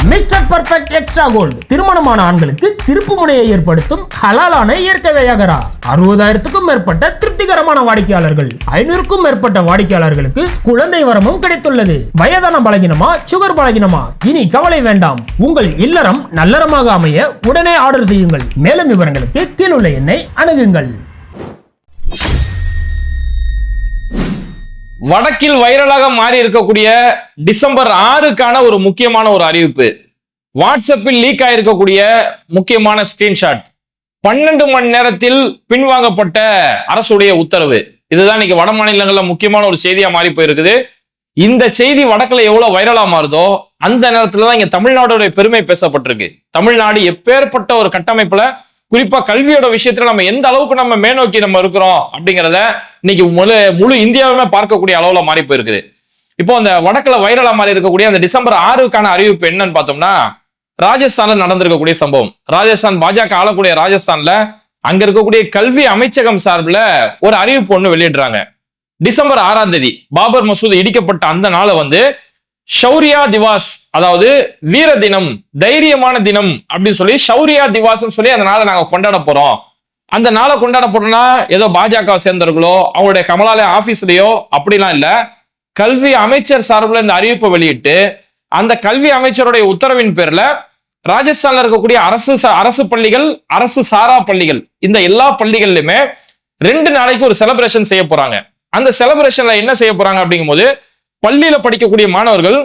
Mister perfect extra gold திருமணமான ஆண்களுக்கு திருப்பு முனையை ஏற்படுத்தும் ஹலாலான இயற்கை வியாகரா. 60,000க்கும் மேற்பட்ட திருப்திகரமான வாடிக்கையாளர்கள், 500க்கும் மேற்பட்ட வாடிக்கையாளர்களுக்கு குழந்தை வரமும் கிடைத்துள்ளது. வயதான பலகினமா, சுகர் பலகினமா, இனி கவலை வேண்டாம். உங்கள் இல்லறம் நல்லறமாக அமைய உடனே ஆர்டர் செய்யுங்கள். மேலும் விவரங்களுக்கு கீழுள்ள எண்ணை அணுகுங்கள். வடக்கில் வைரலாக மாறி இருக்கக்கூடிய டிசம்பர் 6க்கான ஒரு முக்கியமான ஒரு அறிவிப்பு. வாட்ஸ்அப்பில் லீக் ஆயிருக்கக்கூடிய முக்கியமான ஸ்கிரீன்ஷாட். 12 மணி நேரத்தில் பின்வாங்கப்பட்ட அரசுடைய உத்தரவு. இதுதான் இன்னைக்கு வட மாநிலங்கள்ல முக்கியமான ஒரு செய்தியா மாறி போயிருக்குது. இந்த செய்தி வடக்குல எவ்வளவு வைரலா மாறுதோ அந்த நேரத்துலதான் இங்க தமிழ்நாடுடைய பெருமை பேசப்பட்டிருக்கு. தமிழ்நாடு எப்பேற்பட்ட ஒரு கட்டமைப்புல, குறிப்பா கல்வியோட விஷயத்துல நம்ம எந்த அளவுக்கு நம்ம மேநோக்கி நம்ம இருக்கிறோம் அப்படிங்கிறத இன்னைக்கு முழு இந்தியாவுமே பார்க்கக்கூடிய அளவுல மாறி போயிருக்குது. இப்போ அந்த வடக்குல வைரலா மாறி இருக்கக்கூடிய அந்த டிசம்பர் 6க்கான அறிவிப்பு என்னன்னு பார்த்தோம்னா, ராஜஸ்தான்ல நடந்திருக்கக்கூடிய சம்பவம். ராஜஸ்தான் பாஜக ஆளக்கூடிய ராஜஸ்தான்ல அங்க இருக்கக்கூடிய கல்வி அமைச்சகம் சார்பில் ஒரு அறிவிப்பு ஒண்ணு வெளியிடுறாங்க. டிசம்பர் 6ஆம் தேதி பாபர் மசூதி இடிக்கப்பட்ட அந்த நாளை ஷௌரியா திவாஸ், அதாவது வீர தினம், தைரியமான தினம் அப்படின்னு சொல்லி ஷௌரியா திவாஸ் சொல்லி அந்த நாளை நாங்க கொண்டாட போறோம். அந்த நாளை கொண்டாட போறோம்னா ஏதோ பாஜக சேர்ந்தவர்களோ அவங்களுடைய கமலாலய ஆபீஸ்லயோ அப்படிலாம் இல்ல. கல்வி அமைச்சர் சார்பில் இந்த அறிவிப்பை வெளியிட்டு அந்த கல்வி அமைச்சருடைய உத்தரவின் பேர்ல ராஜஸ்தான்ல இருக்கக்கூடிய அரசு பள்ளிகள், அரசு சாரா பள்ளிகள், இந்த எல்லா பள்ளிகள்லயுமே 2 நாளைக்கு ஒரு செலிப்ரேஷன் செய்ய போறாங்க. அந்த செலிப்ரேஷன்ல என்ன செய்ய போறாங்க அப்படிங்கும்போது, பள்ளியில படிக்கக்கூடிய மாணவர்கள்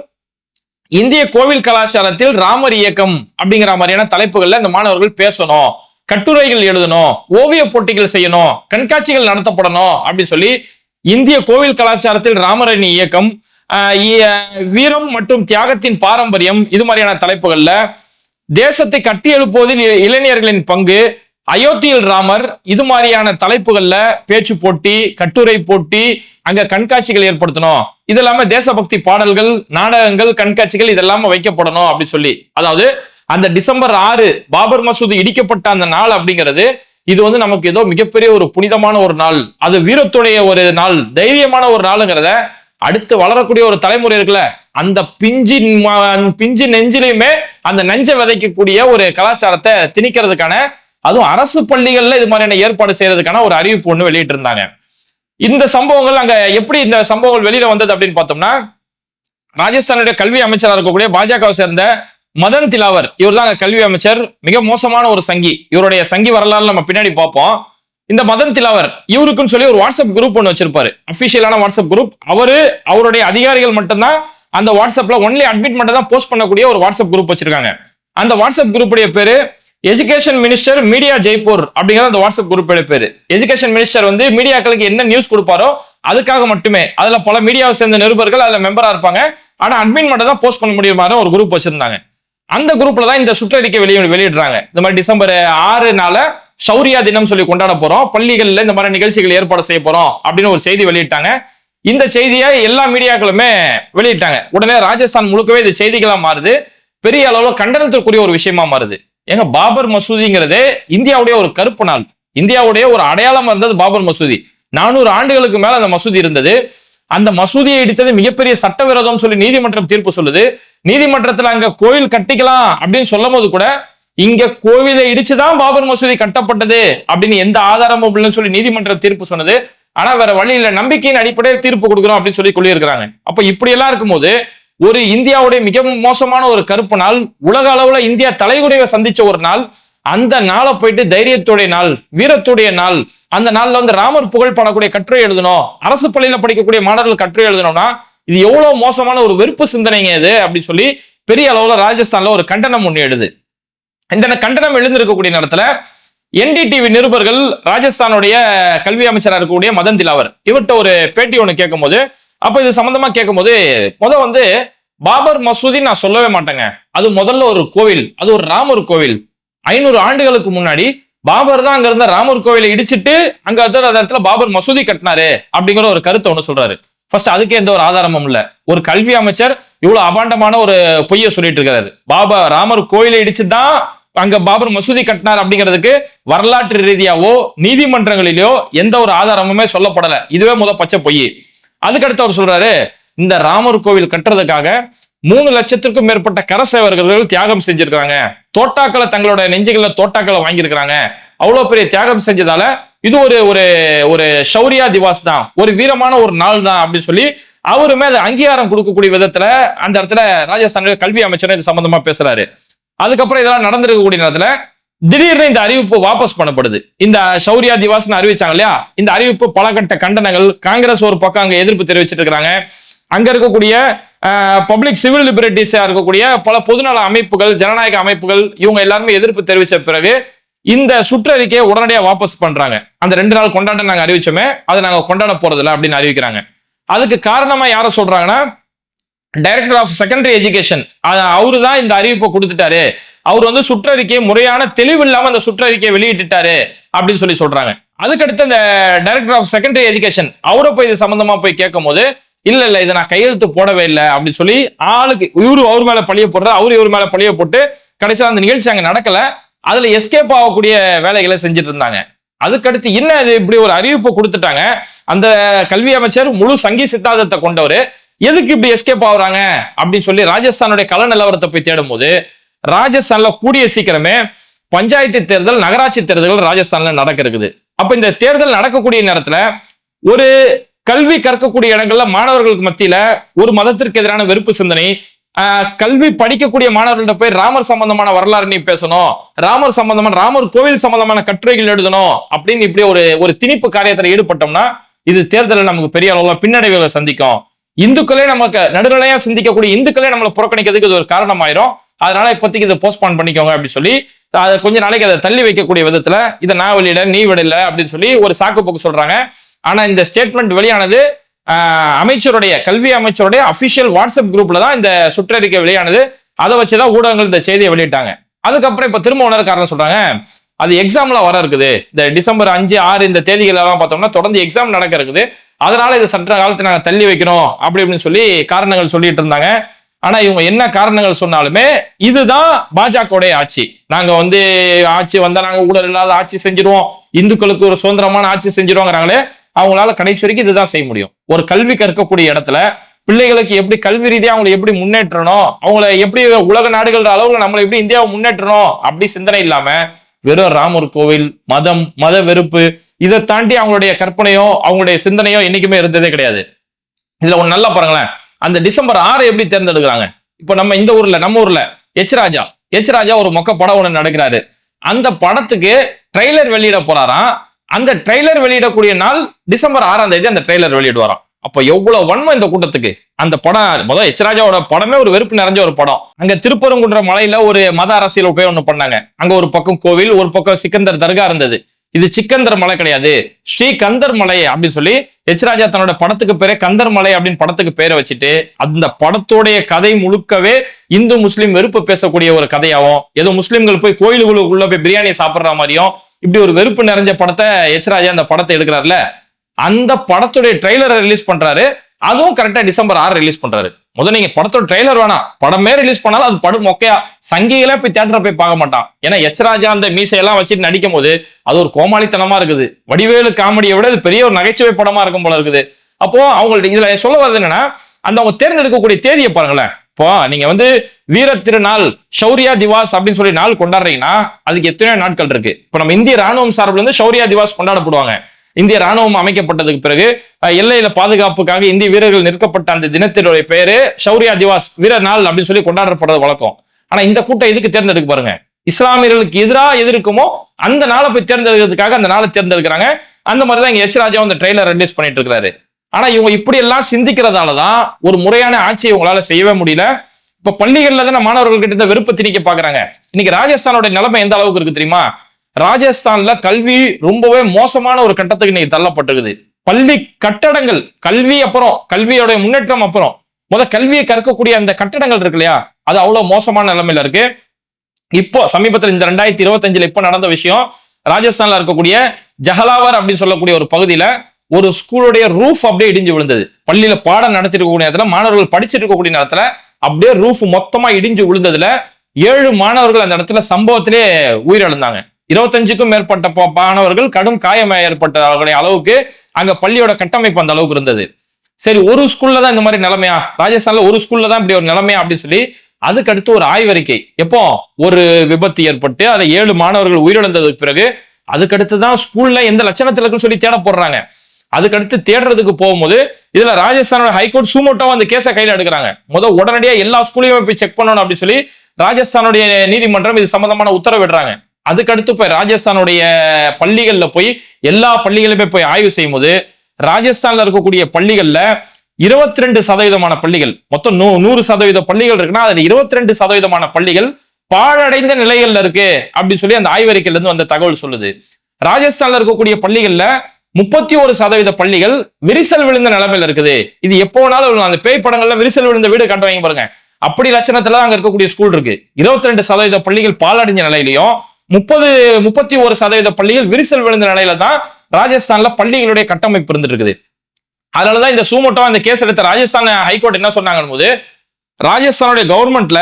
இந்திய கோவில் கலாச்சாரத்தில் ராமர் இயக்கம் அப்படிங்கிற மாதிரியான தலைப்புகள்ல இந்த மாணவர்கள் பேசணும், கட்டுரைகள் எழுதணும், ஓவிய போட்டிகள் செய்யணும், கண்காட்சிகள் நடத்தப்படணும் அப்படின்னு சொல்லி இந்திய கோவில் கலாச்சாரத்தில் ராமரணி இயக்கம், வீரம் மற்றும் தியாகத்தின் பாரம்பரியம், இது மாதிரியான தலைப்புகள்ல தேசத்தை கட்டி எழுப்புவதில் இளைஞர்களின் பங்கு, அயோத்தியில் ராமர், இது மாதிரியான தலைப்புகள்ல பேச்சு போட்டி, கட்டுரை போட்டி, அங்க கண்காட்சிகள் ஏற்படுத்தணும். இது இல்லாம தேசபக்தி பாடல்கள், நாடகங்கள், கண்காட்சிகள் இதெல்லாம வைக்கப்படணும் அப்படின்னு சொல்லி, அதாவது அந்த டிசம்பர் 6 பாபர் மசூதி இடிக்கப்பட்ட அந்த நாள் அப்படிங்கிறது இது நமக்கு ஏதோ மிகப்பெரிய ஒரு புனிதமான ஒரு நாள், அது வீரத்துடைய ஒரு நாள், தைரியமான ஒரு நாளுங்கிறத அடுத்து வளரக்கூடிய ஒரு தலைமுறை இருக்குல்ல, அந்த பிஞ்சு நெஞ்சிலையுமே அந்த நெஞ்ச விதைக்கக்கூடிய ஒரு கலாச்சாரத்தை திணிக்கிறதுக்கான, அதுவும் அரசு பள்ளிகள்ல இது மாதிரியான ஏற்பாடு செய்யறதுக்கான ஒரு அறிவிப்பு ஒண்ணு வெளியிட்டு இருந்தாங்க. இந்த சம்பவங்கள் அங்க எப்படி இந்த சம்பவங்கள் வெளியில வந்தது அப்படின்னு பார்த்தோம்னா, ராஜஸ்தானுடைய கல்வி அமைச்சராக இருக்கக்கூடிய பாஜகவை சேர்ந்த மதன் திலாவர், இவர் தான் கல்வி அமைச்சர். மிக மோசமான ஒரு சங்கி. இவருடைய சங்கி வரலாறு நம்ம பின்னாடி பார்ப்போம். இந்த மதன் திலாவர் இவருக்குன்னு சொல்லி ஒரு வாட்ஸ்அப் குரூப் ஒன்று வச்சிருப்பாரு, அபிஷியலான வாட்ஸ்அப் குரூப். அவருடைய அதிகாரிகள் மட்டும்தான் அந்த வாட்ஸ்அப்ல ஒன்லி அட்மிட் மட்டும் தான் போஸ்ட் பண்ணக்கூடிய ஒரு வாட்ஸ்அப் குரூப் வச்சிருக்காங்க. அந்த வாட்ஸ்அப் குரூப்புடைய பேரு எஜுகேஷன் மினிஸ்டர் மீடியா ஜெய்ப்பூர் அப்படிங்கிற அந்த வாட்ஸ்அப் குரூப் பேரு. எஜுகேஷன் மினிஸ்டர் மீடியாக்களுக்கு என்ன நியூஸ் கொடுப்பாரோ அதுக்காக மட்டுமே, அதுல பல மீடியாவை சேர்ந்த நிருபர்கள் அதுல மெம்பரா இருப்பாங்க. ஆனா அட்மின் மட்டும் தான் போஸ்ட் பண்ண முடியுமா ஒரு குரூப் வச்சிருந்தாங்க. அந்த குரூப்ல தான் இந்த சுற்றறிக்கை வெளியிடுறாங்க. இந்த மாதிரி டிசம்பர் 6 ஷௌரியா தினம் சொல்லி கொண்டாட போறோம், பள்ளிகள்ல இந்த மாதிரி நிகழ்ச்சிகள் ஏற்பாடு செய்ய போறோம் அப்படின்னு ஒரு செய்தி வெளியிட்டாங்க. இந்த செய்தியை எல்லா மீடியாக்களுமே வெளியிட்டாங்க. உடனே ராஜஸ்தான் முழுக்கவே இந்த செய்திகளா மாறுது, பெரிய அளவுல கண்டனத்திற்குரிய ஒரு விஷயமா மாறுது. ஏங்க, பாபர் மசூதிங்கிறது இந்தியாவுடைய ஒரு கருப்பு நாள், இந்தியாவுடைய ஒரு அடையாளமா இருந்தது பாபர் மசூதி. 400 ஆண்டுகளுக்கு மேல அந்த மசூதி இருந்தது. அந்த மசூதியை இடித்தது மிகப்பெரிய சட்டவிரோதம் சொல்லி நீதிமன்றம் தீர்ப்பு சொல்லுது. நீதிமன்றத்துல அங்க கோவில் கட்டிக்கலாம் அப்படின்னு சொல்லும் போது கூட, இங்க கோவிலை இடிச்சுதான் பாபர் மசூதி கட்டப்பட்டது அப்படின்னு எந்த ஆதாரமும் இல்லைன்னு சொல்லி நீதிமன்றம் தீர்ப்பு சொன்னது. ஆனா வேற வழி இல்ல, நம்பிக்கையின் அடிப்படையில் தீர்ப்பு கொடுக்குறோம் அப்படின்னு சொல்லி இருக்கிறாங்க. அப்ப இப்படி எல்லாம் இருக்கும்போது, ஒரு இந்தியாவுடைய மிக மோசமான ஒரு கருப்பு நாள், உலக அளவுல இந்தியா தலைகுறைவை சந்திச்ச ஒரு நாள், அந்த நாளை போயிட்டு தைரியத்துடைய நாள், வீரத்துடைய நாள், அந்த நாள்ல ராமர் புகழ் பாடக்கூடிய கட்டுரை எழுதணும், அரசு பள்ளியில படிக்கக்கூடிய மாணவர்கள் கட்டுரை எழுதணும்னா இது எவ்வளவு மோசமான ஒரு வெறுப்பு சிந்தனைங்க இது அப்படின்னு சொல்லி பெரிய அளவுல ராஜஸ்தான்ல ஒரு கண்டனம் ஒண்ணு எழுது. இந்த கண்டனம் எழுந்திருக்கக்கூடிய நேரத்துல NDTV நிருபர்கள் ராஜஸ்தானுடைய கல்வி அமைச்சராக இருக்கக்கூடிய மதன் திலாவர் இவர்கிட்ட ஒரு பேட்டி ஒண்ணு கேட்கும் போது, அப்ப இது சம்பந்தமா கேட்கும் போது, பாபர் மசூதி நான் சொல்லவே மாட்டேங்க, அது முதல்ல ஒரு கோவில், அது ஒரு ராமர் கோவில். 500 ஆண்டுகளுக்கு முன்னாடி பாபர் தான் அங்க இருந்த ராமர் கோவிலை இடிச்சிட்டு அங்க இடத்துல பாபர் மசூதி கட்டினாரு அப்படிங்கிற ஒரு கருத்தை ஒண்ணு சொல்றாரு. ஃபர்ஸ்ட் அதுக்கு எந்த ஒரு ஆதாரமும் இல்ல. ஒரு கல்வி அமைச்சர் இவ்வளவு அபாண்டமான ஒரு பொய்யை சொல்லிட்டு இருக்காரு. ராமர் கோயிலை இடிச்சுதான் அங்க பாபர் மசூதி கட்டினார் அப்படிங்கிறதுக்கு வரலாற்று ரீதியாவோ நீதிமன்றங்களிலோ எந்த ஒரு ஆதாரமுமே சொல்லப்படல. இதுவே பச்சை பொய். அதுக்கடுத்து அவர் சொல்றாரு, இந்த ராமர் கோவில் கட்டுறதுக்காக 3 லட்சத்திற்கும் மேற்பட்ட கரசேவர்கள் தியாகம் செஞ்சிருக்காங்க. தோட்டாக்களை தங்களோட நெஞ்சுகள தோட்டாக்களை வாங்கியிருக்கிறாங்க. அவ்வளவு பெரிய தியாகம் செஞ்சதால இது ஒரு ஒரு ஒரு ஷௌரியா திவாஸ் தான், ஒரு வீரமான ஒரு நாள் தான் அப்படின்னு சொல்லி அவருமே அது அங்கீகாரம் கொடுக்கக்கூடிய விதத்துல அந்த இடத்துல ராஜஸ்தான் கல்வி அமைச்சர் இது சம்பந்தமா பேசுறாரு. அதுக்கப்புறம் இதெல்லாம் நடந்திருக்கக்கூடிய நேரத்துல திடீர்னு இந்த அறிவிப்பு வாபஸ் பண்ணப்படுது. இந்த ஷௌரியா திவாஸ்னு அறிவிச்சாங்க இல்லையா, இந்த அறிவிப்பு பல கட்ட கண்டனங்கள். காங்கிரஸ் ஒரு பக்கம் அங்க எதிர்ப்பு தெரிவிச்சிட்டு இருக்காங்க. அங்க இருக்கக்கூடிய பப்ளிக் சிவில் லிபரேட்டிஸா இருக்கக்கூடிய பல பொதுநல அமைப்புகள், ஜனநாயக அமைப்புகள், இவங்க எல்லாருமே எதிர்ப்பு தெரிவிச்ச பிறகு இந்த சுற்றறிக்கையை உடனடியாக வாபஸ் பண்றாங்க. அந்த 2 நாள் கொண்டாட்டம் நாங்க அறிவிச்சோமே அதை நாங்க கொண்டாட போறதில்ல அப்படின்னு அறிவிக்கிறாங்க. அதுக்கு காரணமா யார சொல்றாங்கன்னா, டைரக்டர் ஆஃப் செகண்டரி எஜுகேஷன் அவரு தான் இந்த அறிவிப்பை கொடுத்துட்டாரு. அவர் வந்து சுற்றறிக்கை முறையான தெளிவு இல்லாம அந்த சுற்றறிக்கையை வெளியிட்டுட்டாரு அப்படின்னு சொல்லி சொல்றாங்க. அதுக்கடுத்து இந்த டைரக்டர் ஆஃப் செகண்டரி எஜுகேஷன் அவரை போய் இது சம்பந்தமா போய் கேட்கும் போது, இல்ல இதை நான் கையெழுத்து போடவே இல்லை அப்படின்னு சொல்லி ஆளுக்கு அவர் மேல பழிய போடுற, அவரு இவர் மேல பழிய போட்டு கடைசியா அந்த நிகழ்ச்சி அங்க நடக்கல. அதுல எஸ்கேப் ஆகக்கூடிய வேலைகளை செஞ்சுட்டு இருந்தாங்க. அதுக்கடுத்து என்ன இது இப்படி ஒரு அறிவிப்பு கொடுத்துட்டாங்க. அந்த கல்வி அமைச்சர் முழு சங்கி சித்தாந்தத்தை கொண்டவர், எதுக்கு இப்படி எஸ்கேப் ஆகுறாங்க அப்படின்னு சொல்லி ராஜஸ்தானுடைய கள நிலவரத்தை போய் தேடும் போது, ராஜஸ்தான்ல கூடிய சீக்கிரமே பஞ்சாயத்து தேர்தல், நகராட்சி தேர்தல்கள் ராஜஸ்தான்ல நடக்க இருக்குது. அப்ப இந்த தேர்தல் நடக்கக்கூடிய நேரத்துல ஒரு கல்வி கற்கக்கூடிய இடங்கள்ல மாணவர்களுக்கு மத்தியில ஒரு மதத்திற்கு எதிரான வெறுப்பு சிந்தனை, கல்வி படிக்கக்கூடிய மாணவர்கள்ட்ட போய் ராமர் சம்பந்தமான வரலாறு நீ பேசணும், ராமர் சம்பந்தமான ராமர் கோவில் சம்பந்தமான கட்டுரைகள் எழுதணும் அப்படின்னு இப்படி ஒரு திணிப்பு காரியத்தில் ஈடுபட்டோம்னா இது தேர்தலில் நமக்கு பெரிய அளவுல பின்னடைவுகளை சந்திக்கும். இந்துக்களே நமக்கு நடுநிலையா சிந்திக்கக்கூடிய இந்துக்களே நம்மளை புறக்கணிக்கிறதுக்கு இது ஒரு காரணமாயிரும். அதனால இப்போதைக்கு இதை போஸ்ட்பான் பண்ணிக்கோங்க அப்படின்னு சொல்லி அதை கொஞ்ச நாளைக்கு அதை தள்ளி வைக்கக்கூடிய விதத்துல இதை நான் வெளியிட நீ விடல அப்படின்னு சொல்லி ஒரு சாக்கு போக்கு சொல்றாங்க. ஆனா இந்த ஸ்டேட்மெண்ட் வெளியானது அமைச்சருடைய கல்வி அமைச்சருடைய அபிஷியல் வாட்ஸ்அப் குரூப்ல தான் இந்த சுற்றறிக்கை வெளியானது. அதை வச்சுதான் ஊடகங்கள் இந்த செய்தியை வெளியிட்டாங்க. அதுக்கப்புறம் இப்ப திரும்ப உணர காரணம் சொல்றாங்க, அது எக்ஸாம்ல வர இருக்குது. இந்த டிசம்பர் 5, 6 இந்த தேதிகள் எல்லாம் பார்த்தோம்னா தொடர்ந்து எக்ஸாம் நடக்க இருக்குது. அதனால இது சற்ற காலத்தை நாங்க தள்ளி வைக்கணும் அப்படி அப்படின்னு சொல்லி காரணங்கள் சொல்லிட்டு இருந்தாங்க. ஆனா இவங்க என்ன காரணங்கள் சொன்னாலுமே இதுதான் பாஜகவுடைய ஆட்சி. நாங்க வந்து ஆட்சி வந்தா நாங்க ஊழல் இல்லாத ஆட்சி செஞ்சிருவோம், இந்துக்களுக்கு ஒரு சுதந்திரமான ஆட்சி செஞ்சிருவோங்கிறாங்களே, அவங்களால கடைசி வரைக்கும் இதுதான் செய்ய முடியும். ஒரு கல்வி கற்கக்கூடிய இடத்துல பிள்ளைகளுக்கு எப்படி கல்வி ரீதியா அவங்களை எப்படி முன்னேற்றணும், அவங்களை எப்படி உலக நாடுகள் அளவுல நம்மளை எப்படி இந்தியாவை முன்னேற்றணும் அப்படி சிந்தனை இல்லாம வெறும் ராமர் கோவில், மதம், மத வெறுப்பு இதை தாண்டி அவங்களுடைய கற்பனையோ அவங்களுடைய சிந்தனையோ என்னைக்குமே இருந்ததே கிடையாது. இதுல ஒண்ணு நல்லா பாருங்களேன், அந்த டிசம்பர் 6 எப்படி தேர்ந்தெடுக்கிறாங்க. இப்ப நம்ம இந்த ஊர்ல நம்ம ஊர்ல எச் ராஜா ஒரு மொக்க படம் ஒண்ணு நடக்கிறாரு. அந்த படத்துக்கு ட்ரெய்லர் வெளியிட போறாராம். அந்த ட்ரெய்லர் வெளியிடக்கூடிய நாள் டிசம்பர் 6ஆம் தேதி அந்த ட்ரெய்லர் வெளியிடுவாராம். அப்ப எவ்வளவு வன்மை இந்த கூட்டத்துக்கு. அந்த படம் முதல் எச் ராஜாவோட படமே ஒரு வெறுப்பு நிறைஞ்ச ஒரு படம். அங்க திருப்பரங்குன்ற மலையில ஒரு மத அரசியல் போய் ஒண்ணு பண்ணாங்க. அங்க ஒரு பக்கம் கோவில், ஒரு பக்கம் சிக்கந்தர் தர்கா இருந்தது. இது சிக்கந்தர் மலை கிடையாது, ஸ்ரீ கந்தர் மலை அப்படின்னு சொல்லி எச் ராஜா தன்னோட படத்துக்கு பேரே கந்தர் மலை அப்படின்னு படத்துக்கு பேரை வச்சுட்டு அந்த படத்தோடைய கதை முழுக்கவே இந்து முஸ்லீம் வெறுப்பு பேசக்கூடிய ஒரு கதையாவும், ஏதோ முஸ்லீம்கள் போய் கோயிலுக்குள்ள போய் பிரியாணி சாப்பிடுற மாதிரியும் இப்படி ஒரு வெறுப்பு நிறைஞ்ச படத்தை எச் ராஜா அந்த படத்தை எடுக்கிறாருல, அந்த படத்துடைய ட்ரெய்லரை ரிலீஸ் பண்றாரு. அதுவும் கரெக்டா டிசம்பர் 6 ரிலீஸ் பண்றாரு. முதல்ல நீங்க படத்தோட ட்ரெய்லர் வேணாம், படமே ரிலீஸ் பண்ணாலும் அது படம் மொக்கையா சங்கிகளே போய் தியேட்டரை போய் பார்க்க மாட்டான். ஏன்னா எச் ராஜா அந்த மீசையெல்லாம் வச்சுட்டு நடிக்கும் போது அது ஒரு கோமாளித்தனமா இருக்குது. வடிவேலு காமெடியை விட இது பெரிய ஒரு நகைச்சுவை படமா இருக்கும் போல இருக்குது. அப்போ அவங்கள்ட்ட இதுல சொல்ல வர்றது என்னன்னா, அந்த அவங்க தேர்ந்தெடுக்கக்கூடிய தேதியை பாருங்களேன். இப்போ நீங்க வந்து வீர திருநாள் ஷௌரியா திவாஸ் அப்படின்னு சொல்லி நாள் கொண்டாடுறீங்கன்னா அதுக்கு எத்தனையோ நாட்கள் இருக்கு. இப்ப நம்ம இந்திய ராணுவம் சார்பில் இருந்து ஷௌரியா திவாஸ் கொண்டாடப்படுவாங்க. இந்திய ராணுவம் அமைக்கப்பட்டதுக்கு பிறகு எல்லையில பாதுகாப்புக்காக இந்திய வீரர்கள் நிற்கப்பட்ட அந்த தினத்தினுடைய பேரு ஷௌரியா திவாஸ், வீரர் நாள் அப்படின்னு சொல்லி கொண்டாடப்படுறது வழக்கம். ஆனா இந்த கூட்டம் எதுக்கு தேர்ந்தெடுக்க பாருங்க, இஸ்லாமியர்களுக்கு எதிராக எது இருக்குமோ அந்த நாளை போய் தேர்ந்தெடுக்கிறதுக்காக அந்த நாளை தேர்ந்தெடுக்கிறாங்க. அந்த மாதிரிதான் இங்க எச் ராஜா அந்த ட்ரெய்லர் ரிலீஸ் பண்ணிட்டு இருக்காரு. ஆனா இவங்க இப்படி எல்லாம் சிந்திக்கிறதாலதான் ஒரு முறையான ஆட்சியை இவங்களால செய்யவே முடியல. இப்ப பள்ளிகள்ல தானே மாணவர்கள் கிட்ட இந்த வெறுப்பை திணிக்க பாக்குறாங்க. இன்னைக்கு ராஜஸ்தானோட நிலைமை எந்த அளவுக்கு இருக்கு தெரியுமா? ராஜஸ்தான்ல கல்வி ரொம்பவே மோசமான ஒரு கட்டத்துக்கு இன்னைக்கு தள்ளப்பட்டிருக்குது. பள்ளி கட்டடங்கள், கல்வி அப்புறம் கல்வியோட முன்னேற்றம் அப்புறம் கல்வியை கற்கக்கூடிய அந்த கட்டடங்கள் இருக்கு இல்லையா, அது அவ்வளவு மோசமான நிலைமையில இருக்கு. இப்போ சமீபத்தில் இந்த 2025 இப்ப நடந்த விஷயம், ராஜஸ்தான்ல இருக்கக்கூடிய ஜஹலாவர் அப்படின்னு சொல்லக்கூடிய ஒரு பகுதியில ஒரு ஸ்கூலுடைய ரூஃப் அப்படியே இடிஞ்சு விழுந்தது. பள்ளியில பாடம் நடத்திட்டு இருக்கக்கூடிய நேரத்துல, மாணவர்கள் படிச்சுட்டு இருக்கக்கூடிய நேரத்துல அப்படியே ரூஃப் மொத்தமா இடிஞ்சு விழுந்ததுல 7 மாணவர்கள் அந்த இடத்துல சம்பவத்திலே உயிரிழந்தாங்க. 25க்கும் மேற்பட்ட மாணவர்கள் கடும் காயம் ஏற்பட்ட அளவுக்கு அங்க பள்ளியோட கட்டமைப்பு அந்த அளவுக்கு இருந்தது. சரி, ஒரு ஸ்கூல்ல தான் இந்த மாதிரி நிலைமையா, ராஜஸ்தான்ல ஒரு ஸ்கூல்ல தான் இப்படி ஒரு நிலைமையா அப்படின்னு சொல்லி அதுக்கு அடுத்து ஒரு ஆய்வறிக்கை. எப்போ ஒரு விபத்து ஏற்பட்டு அதை 7 மாணவர்கள் உயிரிழந்ததுக்கு பிறகு அதுக்கடுத்து தான் ஸ்கூல்ல எந்த லட்சணத்துல இருக்குன்னு சொல்லி தேட போடுறாங்க. அதுக்கடுத்து தேடுறதுக்கு போகும்போது இதுல ராஜஸ்தானோட ஹைகோர்ட் சூமோட்டோவா அந்த கேஸை கையில எடுக்கிறாங்க. உடனடியா எல்லா ஸ்கூலையும் போய் செக் பண்ணணும் அப்படின்னு சொல்லி ராஜஸ்தானுடைய நீதிமன்றம் இது சம்பந்தமான உத்தரவிடுறாங்க. அதுக்கடுத்து போய் ராஜஸ்தானுடைய பள்ளிகள்ல போய் எல்லா பள்ளிகளுமே போய் ஆய்வு செய்யும் போது ராஜஸ்தான்ல இருக்கக்கூடிய பள்ளிகள்ல 22% பள்ளிகள், மொத்தம் 100% பள்ளிகள் இருக்குன்னா அதுல 22% பள்ளிகள் பாழடைந்த நிலைகள்ல இருக்கு அப்படின்னு சொல்லி அந்த ஆய்வறிக்கையில இருந்து வந்த தகவல் சொல்லுது. ராஜஸ்தான்ல இருக்கக்கூடிய பள்ளிகள்ல 31% பள்ளிகள் விரிசல் விழுந்த நிலைமையில இருக்குது. இது எப்போ வேணாலும் அந்த பேய் படங்கள்ல விரிசல் விழுந்த வீடு காட்டுவாங்க பாருங்க, அப்படி லட்சணத்துல அங்க இருக்கக்கூடிய ஸ்கூல் இருக்கு. 22% பள்ளிகள் பாழடைஞ்ச நிலையிலையும் 31% பள்ளிகள் விரிசல் விழுந்த நிலையில தான் ராஜஸ்தான்ல பள்ளிகளுடைய கட்டமைப்பு இருந்துட்டு இருக்குது. அதனாலதான் இந்த சூமோட்டோ இந்த கேஸ் எடுத்த ராஜஸ்தான் ஹைகோர்ட் என்ன சொன்னாங்க போது, ராஜஸ்தானுடைய கவர்மெண்ட்ல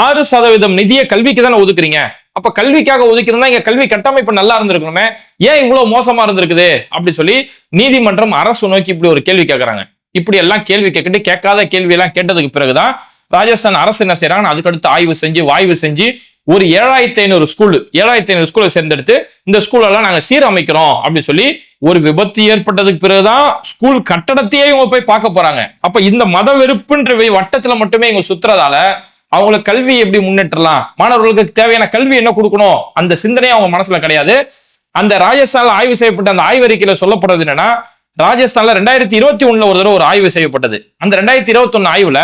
6% நிதியை கல்விக்கு தானே ஒதுக்குறீங்க, அப்ப கல்விக்காக ஒதுக்கிறதா இங்க கல்வி கட்டமைப்பு நல்லா இருந்திருக்கணுமே, ஏன் இவ்வளவு மோசமா இருந்திருக்குது அப்படி சொல்லி நீதிமன்றம் அரசு நோக்கி இப்படி ஒரு கேள்வி கேட்கறாங்க. இப்படி எல்லாம் கேள்வி கேட்கிட்டு கேட்காத கேள்வி எல்லாம் கேட்டதுக்கு பிறகுதான் ராஜஸ்தான் அரசு என்ன செய்யறாங்க, அதுக்கடுத்து ஆய்வு செஞ்சு ஒரு 7500 ஸ்கூலை சேர்ந்தெடுத்து இந்த ஸ்கூல் எல்லாம் நாங்க சீரமைக்கிறோம் அப்படின்னு சொல்லி ஒரு விபத்து ஏற்பட்டதுக்கு பிறகுதான் ஸ்கூல் கட்டடத்தையே இவங்க போய் பார்க்க போறாங்க. அப்ப இந்த மத வெறுப்புன்ற வட்டத்துல மட்டுமே இவங்க சுத்துறதால அவங்களுக்கு கல்வி எப்படி முன்னேற்றலாம், மாணவர்களுக்கு தேவையான கல்வி என்ன கொடுக்கணும் அந்த சிந்தனையே அவங்க மனசுல கிடையாது. அந்த ராஜஸ்தான்ல ஆய்வு செய்யப்பட்ட அந்த ஆய்வறிக்கையில சொல்லப்படுறது என்னன்னா, ராஜஸ்தான்ல 2021 ஒரு தடவை ஒரு ஆய்வு செய்யப்பட்டது. அந்த 2021 ஆய்வுல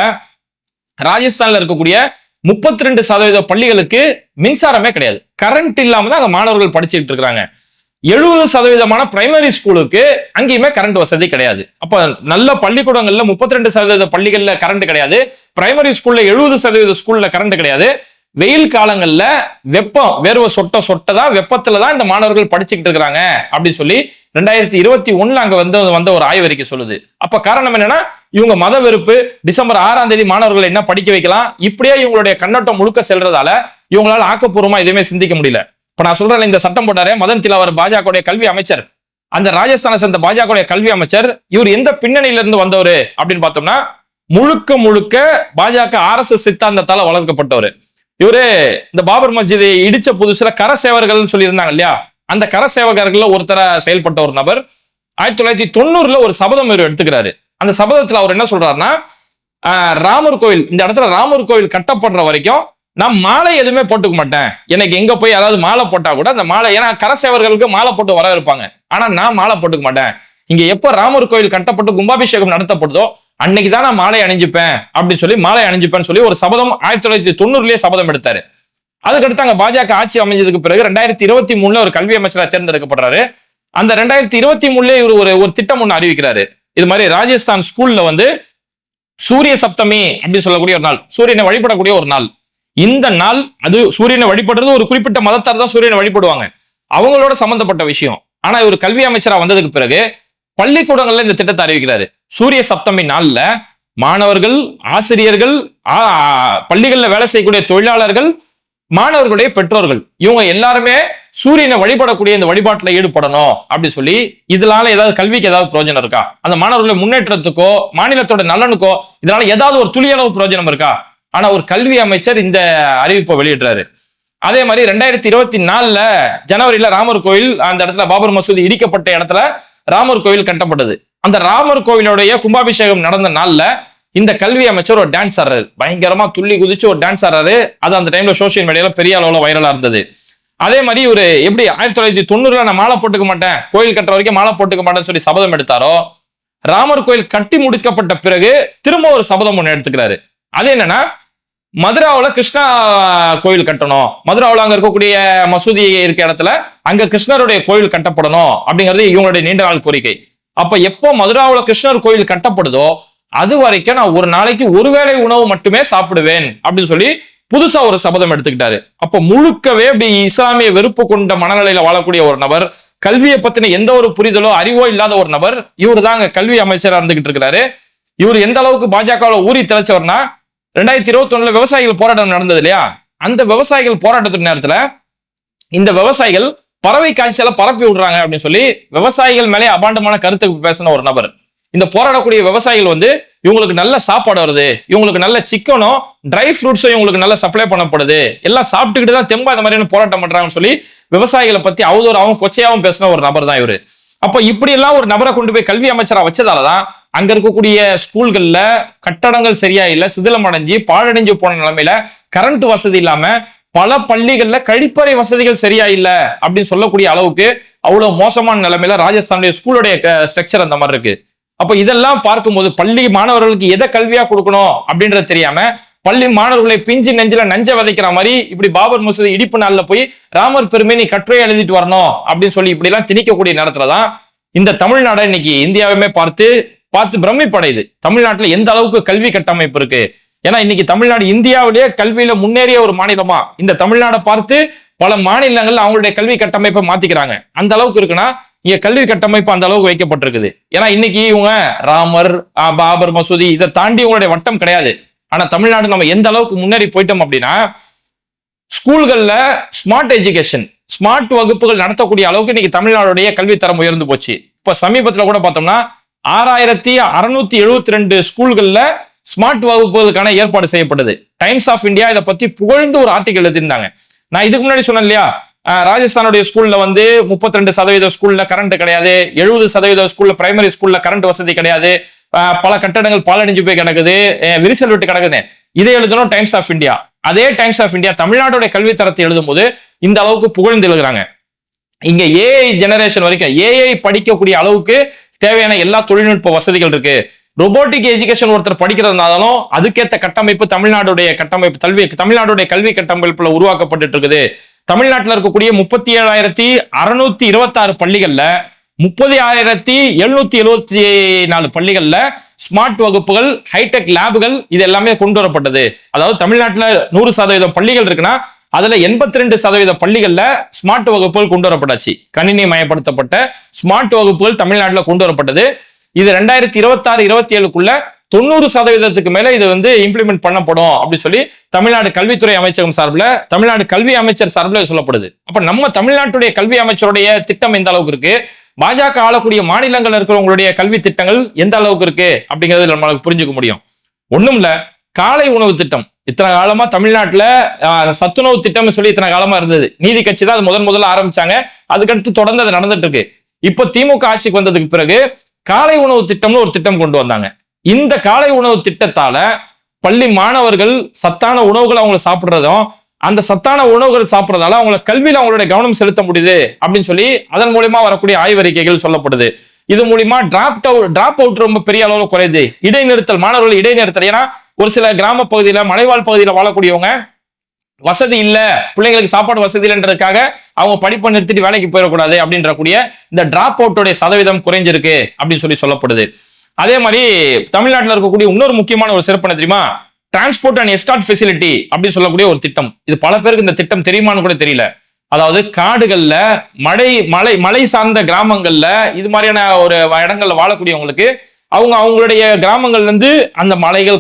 ராஜஸ்தான்ல இருக்கக்கூடிய 32% பள்ளிகளுக்கு மின்சாரமே கிடையாது, கரண்ட் இல்லாம தான் அங்க மாணவர்கள் படிச்சுட்டு இருக்காங்க. 70% பிரைமரி ஸ்கூலுக்கு அங்கேயுமே கரண்ட் வசதி கிடையாது. அப்ப நல்ல பள்ளிக்கூடங்கள்ல 32% பள்ளிகள்ல கரண்ட் கிடையாது, பிரைமரி ஸ்கூல்ல 70% ஸ்கூல்ல கரண்ட் கிடையாது. வெயில் காலங்கள்ல வெப்பம், வேர்வை சொட்டதான் வெப்பத்துலதான் இந்த மாணவர்கள் படிச்சுக்கிட்டு இருக்கிறாங்க அப்படின்னு சொல்லி 2021 அங்க வந்த ஒரு ஆய்வறிக்கை சொல்லுது. அப்ப காரணம் என்னன்னா, இவங்க மத வெறுப்பு, டிசம்பர் 6ஆம் தேதி மாணவர்களை என்ன படிக்க வைக்கலாம், இப்படியே இவங்களுடைய கண்ணோட்டம் முழுக்க செல்றதால இவங்களால ஆக்கப்பூர்வமா எதுவுமே சிந்திக்க முடியல. இப்ப நான் சொல்றேன், இந்த சட்டம் போட்டாரே மதன் திலாவர், பாஜக கல்வி அமைச்சர், அந்த ராஜஸ்தானை சேர்ந்த பாஜக கல்வி அமைச்சர், இவர் எந்த பின்னணியில இருந்து வந்தவர் அப்படின்னு பார்த்தோம்னா, முழுக்க பாஜக RSS சித்தாந்தத்தால வளர்க்கப்பட்டவர். இவரு இந்த பாபர் மஸ்ஜிதை இடிச்ச புதுசுல கரசேவர்கள் சொல்லி இருந்தாங்க இல்லையா, அந்த கரசேவகர்கள்ல ஒருத்தர செயல்பட்ட ஒரு நபர் 1990 ஒரு சபதம் இவர் எடுத்துக்கிறாரு. அந்த சபதத்துல அவர் என்ன சொல்றாருன்னா, ராமர் கோவில், இந்த இடத்துல ராமர் கோவில் கட்டப்படுற வரைக்கும் நான் மாலை எதுவுமே போட்டுக்க மாட்டேன், எனக்கு எங்க போய் யாராவது மாலை போட்டா கூட அந்த மாலை, ஏன்னா கரசேவர்களுக்கு மாலை போட்டு வர இருப்பாங்க, ஆனா நான் மாலை போட்டுக்க மாட்டேன், இங்க எப்ப ராமர் கோவில் கட்டப்பட்டு கும்பாபிஷேகம் நடத்தப்படுதோ அன்னைக்குதான் நான் மாலை அணிஞ்சுப்பேன் அப்படின்னு சொல்லி மாலை அணிஞ்சுப்பேன்னு சொல்லி ஒரு சபதம் 1990 சபதம் எடுத்தாரு. அதுக்கடுத்து அங்க பாஜக ஆட்சி அமைஞ்சதுக்கு பிறகு 2023 ஒரு கல்வி அமைச்சராக தேர்ந்தெடுக்கப்படுறாரு. அந்த 2023 இவர் ஒரு திட்டம் ஒண்ணு அறிவிக்கிறாரு. இது மாதிரி ராஜஸ்தான் ஸ்கூல்ல சூரிய சப்தமி அப்படின்னு சொல்லக்கூடிய ஒரு நாள், சூரியனை வழிபடக்கூடிய ஒரு நாள். இந்த நாள், அது சூரியனை வழிபடுறது ஒரு குறிப்பிட்ட மதத்தார் தான் சூரியனை வழிபடுவாங்க, அவங்களோட சம்பந்தப்பட்ட விஷயம். ஆனா இவர் கல்வி அமைச்சரா வந்ததுக்கு பிறகு பள்ளிக்கூடங்கள்ல இந்த திட்டத்தை அறிவிக்கிறாரு. சூரிய சப்தமி நாள்ல மாணவர்கள், ஆசிரியர்கள், பள்ளிகள்ல வேலை செய்யக்கூடிய தொழிலாளர்கள், மாணவர்களுடைய பெற்றோர்கள், இவங்க எல்லாருமே சூரியனை வழிபடக்கூடிய இந்த வழிபாட்டுல ஈடுபடணும் அப்படின்னு சொல்லி, இதனால ஏதாவது கல்விக்கு ஏதாவது பிரயோஜனம் இருக்கா, அந்த மாணவர்களுடைய முன்னேற்றத்துக்கோ மாநிலத்தோட நலனுக்கோ இதனால ஏதாவது ஒரு துளியளவு பிரயோஜனம் இருக்கா? ஆனா ஒரு கல்வி அமைச்சர் இந்த அறிவிப்பை வெளியிடுறாரு. அதே மாதிரி 2024 ஜனவரியில ராமர் கோயில், அந்த இடத்துல பாபர் மசூதி இடிக்கப்பட்ட இடத்துல ராமர் கோவில் கட்டப்பட்டது. அந்த ராமர் கோவிலுடைய கும்பாபிஷேகம் நடந்த நாள்ல இந்த கல்வி அமைச்சர் ஒரு டான்ஸ் ஆடுறாரு, பயங்கரமா துள்ளி குதிச்சு ஒரு டான்ஸ் ஆடுறாரு. அது அந்த டைம்ல சோசியல் மீடியால பெரிய அளவுல வைரலா இருந்தது. அதே மாதிரி இவரு எப்படி 1990 நான் மாலை போட்டுக்க மாட்டேன், கோயில் கட்டுற வரைக்கும் மாலை போட்டுக்க மாட்டேன்னு சொல்லி சபதம் எடுத்தாரோ, ராமர் கோயில் கட்டி முடிக்கப்பட்ட பிறகு திரும்ப ஒரு சபதம் ஒண்ணு எடுத்துக்கிறாரு. அது என்னன்னா, மதுராவுல கிருஷ்ணா கோயில் கட்டணும், மதுராவுல அங்க இருக்கக்கூடிய மசூதி இருக்க இடத்துல அங்க கிருஷ்ணருடைய கோயில் கட்டப்படணும் அப்படிங்கிறது இவங்களுடைய நீண்ட நாள் கோரிக்கை. அப்ப எப்போ மதுராவுல கிருஷ்ணர் கோயில் கட்டப்படுதோ அது வரைக்கும் நான் ஒரு நாளைக்கு ஒருவேளை உணவு மட்டுமே சாப்பிடுவேன் அப்படின்னு சொல்லி புதுசா ஒரு சபதம் எடுத்துக்கிட்டாரு. அப்ப முழுக்கவே அப்படி இஸ்லாமிய வெறுப்பு கொண்ட மனநிலையில வாழக்கூடிய ஒரு நபர், கல்வியை பத்தின எந்த ஒரு புரிதலோ அறிவோ இல்லாத ஒரு நபர், இவரு தான் அங்க கல்வி அமைச்சரா இருந்துகிட்டு இருக்கிறாரு. இவர் எந்த அளவுக்கு பாஜகவில் ஊறி திளைச்சவர்னா, 2021 விவசாயிகள் போராட்டம் நடந்தது இல்லையா, அந்த விவசாயிகள் போராட்டத்தின் நேரத்துல இந்த விவசாயிகள் பறவை காய்ச்சலை பரப்பி விடுறாங்க அப்படின்னு சொல்லி விவசாயிகள் மேலே அபாண்டமான கருத்து பேசின ஒரு நபர். இந்த போராடக்கூடிய விவசாயிகள் வந்து இவங்களுக்கு நல்ல சாப்பாடு வருது, இவங்களுக்கு நல்ல சிக்கனும் ட்ரை ஃப்ரூட்ஸும் இவங்களுக்கு நல்ல சப்ளை பண்ணப்படுது, எல்லாம் சாப்பிட்டுக்கிட்டு தான் தெம்பா இந்த மாதிரியான போராட்டம் பண்றாங்கன்னு சொல்லி விவசாயிகளை பத்தி அவதூறாவும் கொச்சையாவும் பேசின ஒரு நபர் தான் இவரு. அப்ப இப்படி எல்லாம் ஒரு நபரை கொண்டு போய் கல்வி அமைச்சரா வச்சதாலதான் அங்க இருக்கக்கூடிய ஸ்கூல்கள்ல கட்டடங்கள் சரியா இல்ல, சிதிலம் அடைஞ்சு பாழடைஞ்சு போன நிலைமையில கரண்ட் வசதி இல்லாம பல பள்ளிகள்ல கழிப்பறை வசதிகள் சரியா இல்ல அப்படின்னு சொல்லக்கூடிய அளவுக்கு அவ்வளவு மோசமான நிலைமையில ராஜஸ்தானுடைய ஸ்கூலுடைய ஸ்ட்ரக்சர் அந்த மாதிரி இருக்கு. அப்ப இதெல்லாம் பார்க்கும்போது பள்ளி மாணவர்களுக்கு எதை கல்வியா கொடுக்கணும் அப்படின்றது தெரியாம பள்ளி மாணவர்களை பிஞ்சு நெஞ்சில நஞ்ச விதைக்கிற மாதிரி இப்படி பாபர் மசூதி இடிப்பு நாள்ல போய் ராமர் பெருமை நீ கட்டுரை எழுதிட்டு வரணும் அப்படின்னு சொல்லி இப்படி எல்லாம் திணிக்கக்கூடிய நேரத்துலதான் இந்த தமிழ்நாடை இன்னைக்கு இந்தியாவுமே பார்த்து பிரமிப்படையுது. தமிழ்நாட்டுல எந்த அளவுக்கு கல்வி கட்டமைப்பு இருக்கு. ஏன்னா இன்னைக்கு தமிழ்நாடு இந்தியாவிலேயே கல்வியில முன்னேறிய ஒரு மாநிலமா இந்த தமிழ்நாடை பார்த்து பல மாநிலங்கள்ல அவங்களுடைய கல்வி கட்டமைப்பை மாத்திக்கிறாங்க. அந்த அளவுக்கு இருக்குன்னா இங்க கல்வி கட்டமைப்பு அந்த அளவுக்கு வைக்கப்பட்டிருக்குது. ஏன்னா இன்னைக்கு இவங்க ராமர், பாபர் மசூதி இதை தாண்டி உங்களுடைய வட்டம் கிடையாது. ஆனா தமிழ்நாடு நம்ம எந்த அளவுக்கு முன்னேறி போயிட்டோம் அப்படின்னா ஸ்கூல்கள்ல ஸ்மார்ட் எஜுகேஷன், ஸ்மார்ட் வகுப்புகள் நடத்தக்கூடிய அளவுக்கு இன்னைக்கு தமிழ்நாடுடைய கல்வித்தரம் உயர்ந்து போச்சு. இப்ப சமீபத்துல கூட பார்த்தோம்னா 6672 ஸ்கூல்கள்ல ஸ்மார்ட் வகுப்புகளுக்கான ஏற்பாடு செய்யப்பட்டது. டைம்ஸ் ஆஃப் இந்தியா இதை பத்தி புகழ்ந்து ஒரு ஆர்டிகல் எழுதியிருந்தாங்க. நான் இதுக்கு முன்னாடி சொன்னேன் இல்லையா, ராஜஸ்தானுடைய ஸ்கூல்ல வந்து 32% ஸ்கூல்ல கரண்ட் கிடையாது, 70% ஸ்கூல்ல பிரைமரி ஸ்கூல்ல கரண்ட் வசதி கிடையாது, பல கட்டடங்கள் பாலடைஞ்சு போய் கிடக்குது, விரிசல் விட்டு கிடக்குது. இதை எழுதணும் டைம்ஸ் ஆஃப் இந்தியா. அதே டைம்ஸ் ஆஃப் இந்தியா தமிழ்நாடுடைய கல்வி தரத்தை எழுதும் போது இந்த அளவுக்கு புகழ்ந்து எழுதுறாங்க. இங்க ஏஐ ஜெனரேஷன் வரைக்கும் ஏஐ படிக்கக்கூடிய அளவுக்கு தேவையான எல்லா தொழில்நுட்ப வசதிகள் இருக்கு. ரொபோட்டிக் எஜுகேஷன் ஒருத்தர் படிக்கிறதுனாலும் அதுக்கேற்ற கட்டமைப்பு தமிழ்நாடுடைய கல்வி கட்டமைப்புல உருவாக்கப்பட்டு இருக்குது. தமிழ்நாட்டில் இருக்கக்கூடிய 37,626 பள்ளிகள்ல 30,774 பள்ளிகள்ல ஸ்மார்ட் வகுப்புகள், ஹைடெக் லேபுகள் இது எல்லாமே கொண்டு வரப்பட்டது. அதாவது தமிழ்நாட்டில் 100% பள்ளிகள் இருக்குன்னா அதுல 82% பள்ளிகள்ல ஸ்மார்ட் வகுப்புகள் கொண்டு வரப்பட்டாச்சு. கணினி மயப்படுத்தப்பட்ட ஸ்மார்ட் வகுப்புகள் தமிழ்நாட்டில் கொண்டு வரப்பட்டது. இது 2026-27க்குள்ள 90% மேல இது வந்து இம்ப்ளிமெண்ட் பண்ணப்படும் அப்படின்னு சொல்லி தமிழ்நாடு கல்வித்துறை அமைச்சகம் சார்பில், தமிழ்நாடு கல்வி அமைச்சர் சார்பில் சொல்லப்படுது. அப்ப நம்ம தமிழ்நாட்டுடைய கல்வி அமைச்சருடைய திட்டம் எந்த அளவுக்கு இருக்கு, பாஜக ஆளக்கூடிய மாநிலங்கள் இருக்கிறவங்களுடைய கல்வி திட்டங்கள் எந்த அளவுக்கு இருக்கு அப்படிங்கிறது நம்மளுக்கு புரிஞ்சுக்க முடியும். ஒண்ணும் இல்ல, காலை உணவு திட்டம் இத்தனை காலமா தமிழ்நாட்டுல சத்துணவு திட்டம்னு சொல்லி இத்தனை காலமா இருந்தது. நீதி கட்சி தான் அது முதல்ல ஆரம்பிச்சாங்க. அதுக்கடுத்து தொடர்ந்து அது நடந்துட்டு இருக்கு. இப்போ திமுக ஆட்சிக்கு வந்ததுக்கு பிறகு காலை உணவு திட்டம்னு ஒரு திட்டம் கொண்டு வந்தாங்க. இந்த காலை உணவு திட்டத்தால பள்ளி மாணவர்கள் சத்தான உணவுகளை அவங்க சாப்பிடுறதும், அந்த சத்தான உணவுகள் சாப்பிடுறதால அவங்கள கல்வியில அவங்களுடைய கவனம் செலுத்த முடியுது அப்படின்னு சொல்லி அதன் மூலியமா வரக்கூடிய ஆய்வறிக்கைகள் சொல்லப்படுது. இது மூலியமா டிராப் அவுட் ரொம்ப பெரிய அளவுல குறையுது. இடைநிறுத்தல், மாணவர்கள் இடைநிறுத்தல். ஏன்னா ஒரு சில கிராம பகுதியில, மலைவாழ் பகுதியில வாழக்கூடியவங்க வசதி இல்ல, பிள்ளைங்களுக்கு சாப்பாடு வசதி இல்லைன்றதுக்காக அவங்க படிப்பை நிறுத்திட்டு வேலைக்கு போயிடக்கூடாது அப்படின்ற கூடிய இந்த டிராப் அவுட்டோடைய சதவீதம் குறைஞ்சிருக்கு அப்படின்னு சொல்லப்படுது. அதே மாதிரி தமிழ்நாட்டில் இருக்கக்கூடிய இன்னொரு முக்கியமான ஒரு சிறப்பு என்ன தெரியுமா, டிரான்ஸ்போர்ட் அண்ட் எஸ்கார்ட் ஃபெசிலிட்டி அப்படின்னு சொல்லக்கூடிய ஒரு திட்டம். இது பல பேருக்கு இந்த திட்டம் தெரியுமான்னு கூட தெரியல. அதாவது காடுகள்ல, மலை சார்ந்த கிராமங்கள்ல, இது மாதிரியான ஒரு இடங்கள்ல வாழக்கூடியவங்களுக்கு அவங்களுடைய கிராமங்கள்ல இருந்து அந்த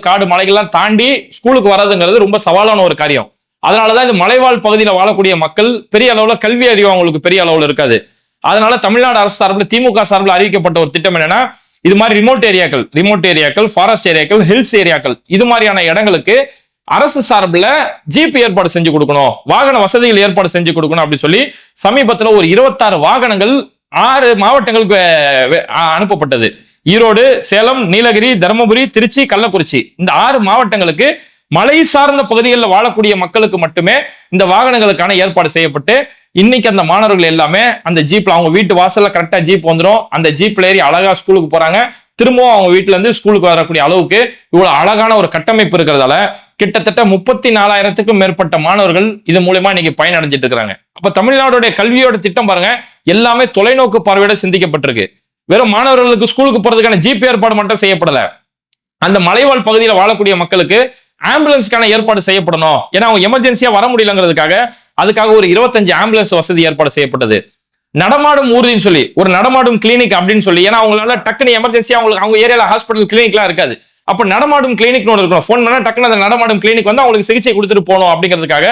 காடு மலைகள்லாம் தாண்டி ஸ்கூலுக்கு வர்றதுங்கிறது ரொம்ப சவாலான ஒரு காரியம். அதனாலதான் இந்த மலைவாழ் பகுதியில் வாழக்கூடிய மக்கள் பெரிய அளவுல கல்வி அறிவு அவங்களுக்கு பெரிய அளவுல இருக்காது. அதனால தமிழ்நாடு அரசு சார்பில், திமுக சார்பில் அறிவிக்கப்பட்ட ஒரு திட்டம் என்னன்னா, இது மாதிரி ரிமோட் ஏரியாக்கள், ஃபாரஸ்ட் ஏரியாக்கள், ஹில்ஸ் ஏரியாக்கள், இது மாதிரியான இடங்களுக்கு அரசு சார்பில் ஜீப் ஏற்பாடு செஞ்சு கொடுக்கணும், வாகன வசதிகள் ஏற்பாடு செஞ்சு கொடுக்கணும் அப்படின்னு சொல்லி சமீபத்தில் ஒரு 26 வாகனங்கள் 6 மாவட்டங்களுக்கு அனுப்பப்பட்டது. ஈரோடு, சேலம், நீலகிரி, தருமபுரி, திருச்சி, கள்ளக்குறிச்சி இந்த 6 மாவட்டங்களுக்கு மலை சார்ந்த பகுதிகளில் வாழக்கூடிய மக்களுக்கு மட்டுமே இந்த வாகனங்களுக்கான ஏற்பாடு செய்யப்பட்டு இன்னைக்கு அந்த மாணவர்கள் எல்லாமே அந்த ஜீப்ல அவங்க வீட்டு வாசல்ல கரெக்டா ஜீப் வந்துடும். அந்த ஜீப்ல ஏறி அழகா ஸ்கூலுக்கு போறாங்க. திரும்பவும் அவங்க வீட்டுல இருந்து ஸ்கூலுக்கு வரக்கூடிய அளவுக்கு இவ்வளவு அழகான ஒரு கட்டமைப்பு இருக்கிறதால கிட்டத்தட்ட 34,000க்கும் மேற்பட்ட மாணவர்கள் இது மூலமா இன்னைக்கு பயனடைஞ்சிட்டு இருக்காங்க. அப்ப தமிழ்நாடுடைய கல்வியோட திட்டம் பாருங்க, எல்லாமே தொலைநோக்கு பார்வையோட சிந்திக்கப்பட்டிருக்கு. வெறும் மாணவர்களுக்கு ஸ்கூலுக்கு போறதுக்கான ஜீப் ஏற்பாடு மட்டும் செய்யப்படல, அந்த மலைவாழ் பகுதியில் வாழக்கூடிய மக்களுக்கு ஆம்புலன்ஸ்க்கான ஏற்பாடு செய்யப்படணும். ஏன்னா அவங்க எமர்ஜென்சியா வர முடியலங்கிறதுக்காக அதுக்காக ஒரு 25 ஆம்புலன்ஸ் வசதி ஏற்பாடு செய்யப்பட்டது. நடமாடும் ஊர்தின்னு சொல்லி ஒரு நடமாடும் கிளினிக் அப்படின்னு சொல்லி, ஏன்னா அவங்களால டக்குனு எமர்ஜென்சியா அவங்க ஏரியால ஹாஸ்பிட்டல் கிளினிக்லாம் இருக்காது. அப்ப நடமாடும் கிளினிக் ஒன்று இருக்கணும். ஃபோன் பண்ணா டக்குனு அந்த நடமாடும் கிளினிக் வந்து அவங்களுக்கு சிகிச்சை கொடுத்துட்டு போகணும் அப்படிங்கிறதுக்காக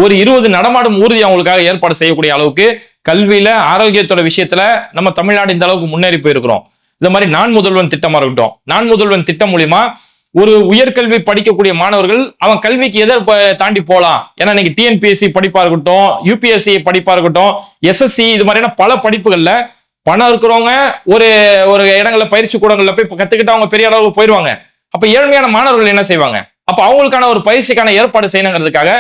ஒரு 20 நடமாடும் ஊர்தி அவங்களுக்காக ஏற்பாடு செய்யக்கூடிய அளவுக்கு கல்வியில, ஆரோக்கியத்தோட விஷயத்துல நம்ம தமிழ்நாடு இந்த அளவுக்கு முன்னேறி போயிருக்கிறோம். இந்த மாதிரி நான் முதல்வன் திட்டமா இருக்கட்டும். நான் முதல்வன் திட்டம் மூலியமா ஒரு உயர்கல்வி படிக்கக்கூடிய மாணவர்கள் அவன் கல்விக்கு எதை தாண்டி போலாம். ஏன்னா இன்னைக்கு டிஎன்பிஎஸ்சி படிப்பா இருக்கட்டும், யூபிஎஸ்சி படிப்பா இருக்கட்டும், எஸ்எஸ்சி இது மாதிரியான பல படிப்புகள்ல பணம் இருக்கிறவங்க ஒரு ஒரு இடங்கள்ல பயிற்சி கூடங்கள்ல போய் கத்துக்கிட்டு அவங்க பெரிய அளவுக்கு போயிடுவாங்க. அப்ப ஏழ்மையான மாணவர்கள் என்ன செய்வாங்க? அப்ப அவங்களுக்கான ஒரு பயிற்சிக்கான ஏற்பாடு செய்யணுங்கிறதுக்காக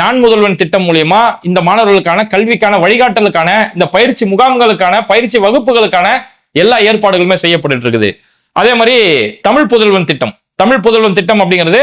நான் முதல்வன் திட்டம் மூலியமா இந்த மாணவர்களுக்கான கல்விக்கான வழிகாட்டலுக்கான இந்த பயிற்சி முகாம்களுக்கான பயிற்சி வகுப்புகளுக்கான எல்லா ஏற்பாடுகளுமே செய்யப்பட்டு இருக்குது. அதே மாதிரி தமிழ் புதல்வன் திட்டம். தமிழ் புதல்வன் திட்டம் அப்படிங்கிறது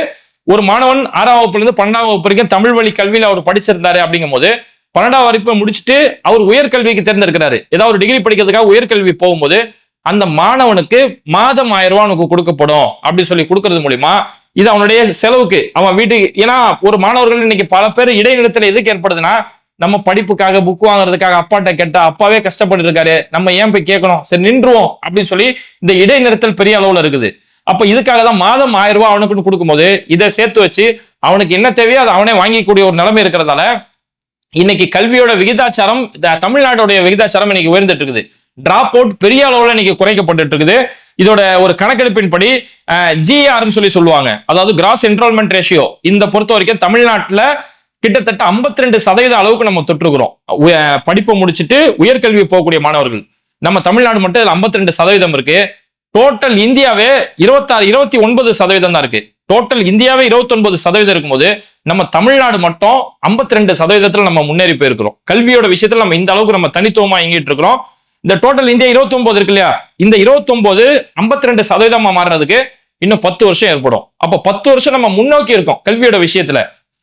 ஒரு மாணவன் 6ஆம் வகுப்புல இருந்து 12ஆம் வகுப்பு வரைக்கும் தமிழ் வழி கல்வியில அவர் படிச்சிருந்தாரு அப்படிங்கும் போது 12ஆம் வகுப்பு முடிச்சுட்டு அவர் உயர்கல்விக்கு தேர்ந்தெடுக்கிறாரு. ஏதாவது ஒரு டிகிரி படிக்கிறதுக்காக உயர்கல்வி போகும்போது அந்த மாணவனுக்கு மாதம் 1000 ரூபாய் அவனுக்கு கொடுக்கப்படும் அப்படின்னு சொல்லி கொடுக்கறது மூலியமா இது அவனுடைய செலவுக்கு அவன் வீட்டுக்கு. ஏன்னா ஒரு மாணவர்கள் இன்னைக்கு பல பேர் இடைநிலத்துல எதுக்கு ஏற்படுதுன்னா, நம்ம படிப்புக்காக புக் வாங்குறதுக்காக அப்பாட்ட கேட்டா அப்பாவே கஷ்டப்பட்டு இருக்காரு, நம்ம ஏன் போய் கேட்கணும், சரி நின்றுவோம் அப்படின்னு சொல்லி இந்த இடைநிறுத்தல் பெரிய அளவுல இருக்குது. அப்ப இதுக்காக தான் மாதம் 1000 ரூபாய் அவனுக்குன்னு கொடுக்கும்போது இதை சேர்த்து வச்சு அவனுக்கு என்ன தேவையோ அதை அவனே வாங்கிக்கூடிய ஒரு நிலைமை இருக்கிறதால இன்னைக்கு கல்வியோட விகிதாச்சாரம் தமிழ்நாட்டுடைய விகிதாச்சாரம் இன்னைக்கு உயர்ந்துட்டு இருக்குது. டிராப் அவுட் பெரிய அளவுல இன்னைக்கு குறைக்கப்பட்டு இருக்குது. இதோட ஒரு கணக்கெடுப்பின்படி ஜிஆர்னு சொல்லி சொல்லுவாங்க, அதாவது கிராஸ் என்ரோல்மெண்ட் ரேஷியோ. இந்த பொறுத்த வரைக்கும் தமிழ்நாட்டுல கிட்டத்தட்ட 52% அளவுக்கு நம்ம தொற்றுக்கிறோம். படிப்பை முடிச்சுட்டு உயர்கல்வி போகக்கூடிய மாணவர்கள் நம்ம தமிழ்நாடு மட்டும் 52% இருக்கு. டோட்டல் இந்தியாவே 29% தான் இருக்கு. டோட்டல் இந்தியாவே 29% இருக்கும்போது நம்ம தமிழ்நாடு மட்டும் 52% நம்ம முன்னேறி போயிருக்கிறோம். கல்வியோட விஷயத்துல நம்ம இந்த அளவுக்கு நம்ம தனித்துவமா இயங்கிட்டு இருக்கிறோம். இந்த டோட்டல் இந்தியா 29 இருக்கு இல்லையா, இந்த 29 52% மாறுறதுக்கு இன்னும் 10 வருஷம் ஏற்படும். அப்ப 10 வருஷம் நம்ம முன்னோக்கி இருக்கோம் கல்வியோட விஷயத்துல.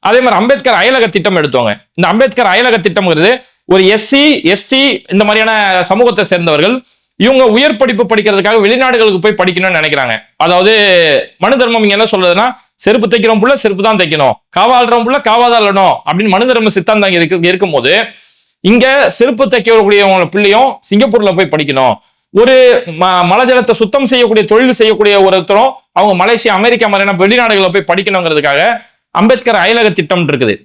அதே மாதிரி அம்பேத்கர் அயலக திட்டம் எடுத்தோங்க. இந்த அம்பேத்கர் அயலக திட்டம்ங்கிறது ஒரு எஸ்சி எஸ்டி இந்த மாதிரியான சமூகத்தை சேர்ந்தவர்கள் இவங்க உயர் படிப்பு படிக்கிறதுக்காக வெளிநாடுகளுக்கு போய் படிக்கணும்னு நினைக்கிறாங்க. அதாவது மனு தர்மம் இங்க என்ன சொல்றதுன்னா, செருப்பு தைக்கிறோம் புள்ள செருப்பு தான் தைக்கணும், காவாடுறோம் புள்ள காவாதாடணும் அப்படின்னு மனு தர்ம சித்தாந்தம் இருக்கும்போது இங்க செருப்பு தைக்கக்கூடிய பிள்ளையும் சிங்கப்பூர்ல போய் படிக்கணும். ஒரு மலஜலத்தை சுத்தம் செய்யக்கூடிய தொழில் செய்யக்கூடிய ஒருத்தரும் அவங்க மலேசியா அமெரிக்கா மாதிரியான வெளிநாடுகளை போய் படிக்கணுங்கிறதுக்காக அம்பேத்கர் அயலக திட்டம் இருக்குது.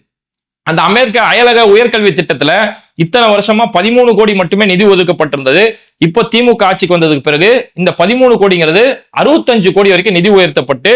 அந்த அமெரிக்க அயலக உயர்கல்வி திட்டத்துல இத்தனை வருஷமா 13 கோடி மட்டுமே நிதி ஒதுக்கப்பட்டிருந்தது. இப்போ திமுக ஆட்சிக்கு வந்ததுக்கு பிறகு இந்த 13 கோடிங்கிறது 65 கோடி வரைக்கும் நிதி உயர்த்தப்பட்டு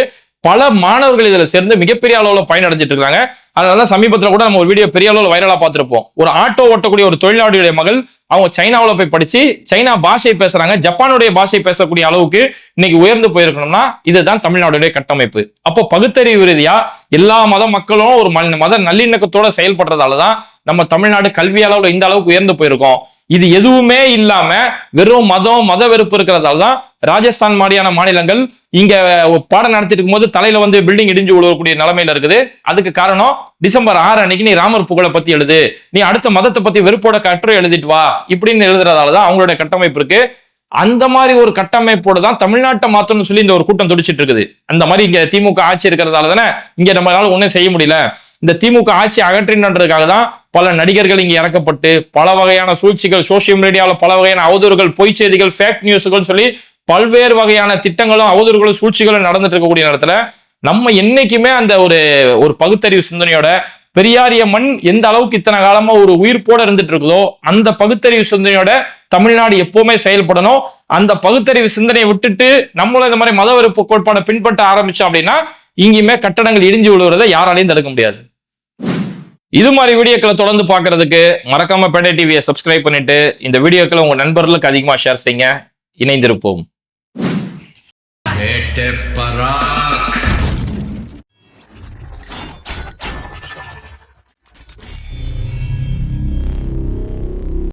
பல மாணவர்கள் இதுல சேர்ந்து மிகப்பெரிய அளவுல பயனடைஞ்சிட்டு இருக்காங்க. அதனால சமீபத்துல கூட நம்ம ஒரு வீடியோ பெரிய அளவுல வைரலா பார்த்திருப்போம். ஒரு ஆட்டோ ஓட்டக்கூடிய ஒரு தொழிலாளியுடைய மகள் அவங்க சைனாவில் போய் படிச்சு சைனா பாஷை பேசுறாங்க, ஜப்பானுடைய பாஷை பேசக்கூடிய அளவுக்கு இன்னைக்கு உயர்ந்து போயிருக்கணும்னா இதுதான் தமிழ்நாடுடைய கட்டமைப்பு. அப்போ பகுத்தறிவு ரீதியா எல்லா மத மக்களும் ஒரு மத நல்லிணக்கத்தோட செயல்படுறதாலதான் நம்ம தமிழ்நாடு கல்வி அளவுல இந்த அளவுக்கு உயர்ந்து போயிருக்கோம். இது எதுவுமே இல்லாம வெறும் மத வெறுப்பு இருக்கிறதால தான் ராஜஸ்தான் மாதிரியான மாநிலங்கள் இங்க பாடம் நடத்திட்டு இருக்கும்போது தலையில வந்து பில்டிங் இடிஞ்சு விழுவக்கூடிய நிலைமையில இருக்குது. அதுக்கு காரணம் டிசம்பர் 6 அன்னைக்கு நீ ராமர் புகழை பத்தி எழுது, நீ அடுத்த மதத்தை பத்தி வெறுப்போட கட்டுரை எழுதிட்டு வா இப்படின்னு எழுதுறதாலதான் அவங்களுடைய கட்டமைப்பு இருக்கு. அந்த மாதிரி ஒரு கட்டமைப்போட தான் தமிழ்நாட்டை மாத்தணும்னு சொல்லி இந்த ஒரு கூட்டம் துடிச்சிட்டு இருக்குது. அந்த மாதிரி இங்க திமுக ஆட்சி இருக்கிறதால தானே இங்க நம்மளால ஒன்னும் செய்ய முடியல. இந்த திமுக ஆட்சி அகற்றின்றதுக்காக தான் பல நடிகர்கள் இங்க இறக்கப்பட்டு பல வகையான சூழ்ச்சிகள், சோசியல் மீடியாவில் பல வகையான அவதூறுகள், பொய் செய்திகள், ஃபேக் நியூஸ்கள் சொல்லி பல்வேறு வகையான திட்டங்களும் அவதூறுகளும் சூழ்ச்சிகளும் நடந்துட்டு இருக்கக்கூடிய நேரத்துல நம்ம என்னைக்குமே அந்த ஒரு பகுத்தறிவு சிந்தனையோட பெரியாரிய மண் எந்த அளவுக்கு இத்தனை காலமா ஒரு உயிர்ப்போட இருந்துட்டு இருக்குதோ அந்த பகுத்தறிவு சிந்தனையோட தமிழ்நாடு எப்பவுமே செயல்படணும். அந்த பகுத்தறிவு சிந்தனையை விட்டுட்டு நம்மளும் இந்த மாதிரி மத வெறுப்பு கோட்பாடை பின்பற்ற ஆரம்பிச்சோம் அப்படின்னா இங்கேயுமே கட்டடங்கள் இடிஞ்சு விழுவதை யாராலையும் தடுக்க முடியாது. இது மாதிரி வீடியோக்களை தொடர்ந்து பார்க்கறதுக்கு மறக்காம பேட்டை டிவியை சப்ஸ்கிரைப் பண்ணிட்டு இந்த வீடியோக்களை உங்க நண்பர்களுக்கு அதிகமா ஷேர் செய்யுங்க. இணைந்திருப்போம்.